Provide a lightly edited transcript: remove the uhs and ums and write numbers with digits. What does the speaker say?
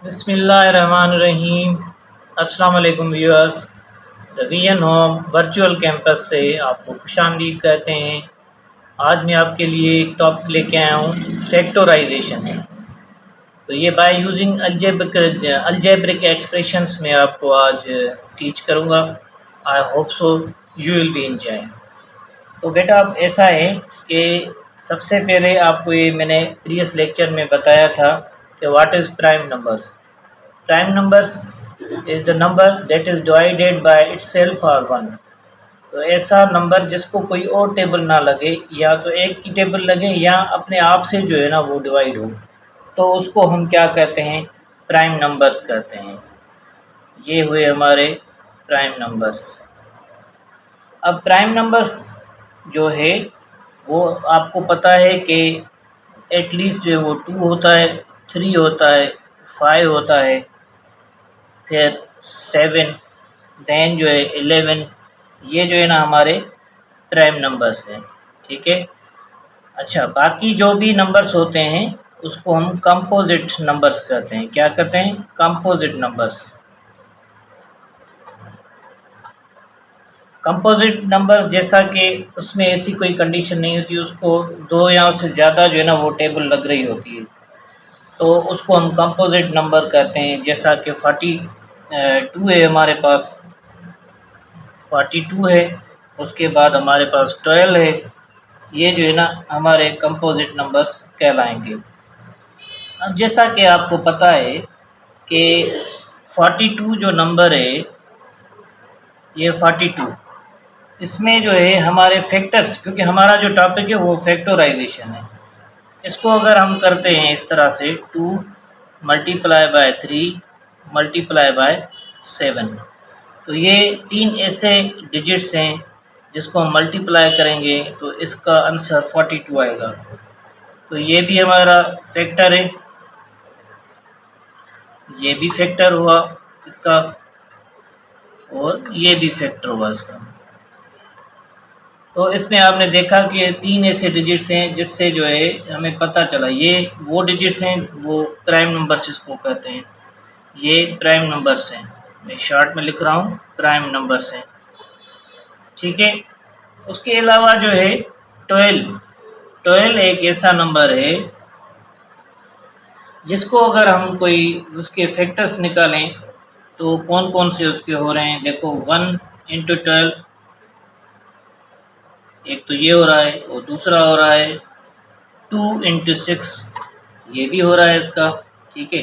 बिस्मिल्लाहिर्रहमानिर्रहीम। अस्सलाम वालेकुम viewers. The VN home virtual campus से आपको खुशामदीद कहते हैं। आज मैं आपके लिए एक टॉपिक लेके आया हूँ, फैक्टराइजेशन है। तो ये बाय यूजिंग अलजेब्रिक एक्सप्रेशंस में आपको आज टीच करूँगा। I hope so you will be enjoy. तो बेटा अब ऐसा है कि सबसे पहले आपको ये मैंने प्रीवियस लेक्चर में बताया था कि what is prime numbers. Prime numbers is the number that is divided by itself और वन। तो ऐसा नंबर जिसको कोई और टेबल ना लगे, या तो एक की टेबल लगे या अपने आप से जो है ना वो डिवाइड हो, तो उसको हम क्या कहते हैं, प्राइम नंबर्स कहते हैं। ये हुए हमारे प्राइम नंबर्स। अब प्राइम नंबर्स जो है वो आपको पता है कि एटलीस्ट जो है वो 2 होता है, 3 होता है, 5 होता है, फिर 7, देन जो है 11। ये जो है ना हमारे प्राइम नंबर्स हैं, ठीक है। अच्छा, बाकी जो भी नंबर्स होते हैं उसको हम कंपोजिट नंबर्स कहते हैं। क्या कहते हैं? Composite numbers. कंपोजिट नंबर्स जैसा कि उसमें ऐसी कोई कंडीशन नहीं होती, उसको 2 या उससे ज़्यादा जो है ना वो टेबल लग रही होती है, तो उसको हम कंपोजिट नंबर कहते हैं। जैसा कि 42 है हमारे पास, 42 है, उसके बाद हमारे पास 12 है। ये जो है ना हमारे कंपोजिट नंबर्स कहलाएंगे। अब जैसा कि आपको पता है कि 42 जो नंबर है, ये 42, इसमें जो है हमारे फैक्टर्स, क्योंकि हमारा जो टॉपिक है वो फैक्टराइजेशन है, इसको अगर हम करते हैं इस तरह से 2 मल्टीप्लाई बाय 3 मल्टीप्लाई बाय 7, तो ये 3 ऐसे डिजिट्स हैं जिसको हम मल्टीप्लाई करेंगे तो इसका आंसर 42 आएगा। तो ये भी हमारा फैक्टर है, ये भी फैक्टर हुआ इसका, और ये भी फैक्टर हुआ इसका। तो इसमें आपने देखा कि 3 ऐसे डिजिट्स हैं जिससे जो है हमें पता चला ये वो डिजिट्स हैं, वो प्राइम नंबर्स इसको कहते हैं। ये प्राइम नंबर्स हैं, मैं शॉर्ट में लिख रहा हूँ, प्राइम नंबर्स हैं, ठीक है। उसके अलावा जो है 12 एक ऐसा नंबर है जिसको अगर हम कोई उसके फैक्टर्स निकालें तो कौन कौन से उसके हो रहे हैं। देखो 1 इंटू 12, एक तो ये हो रहा है, और दूसरा हो रहा है 2 इंटू 6, ये भी हो रहा है इसका, ठीक है।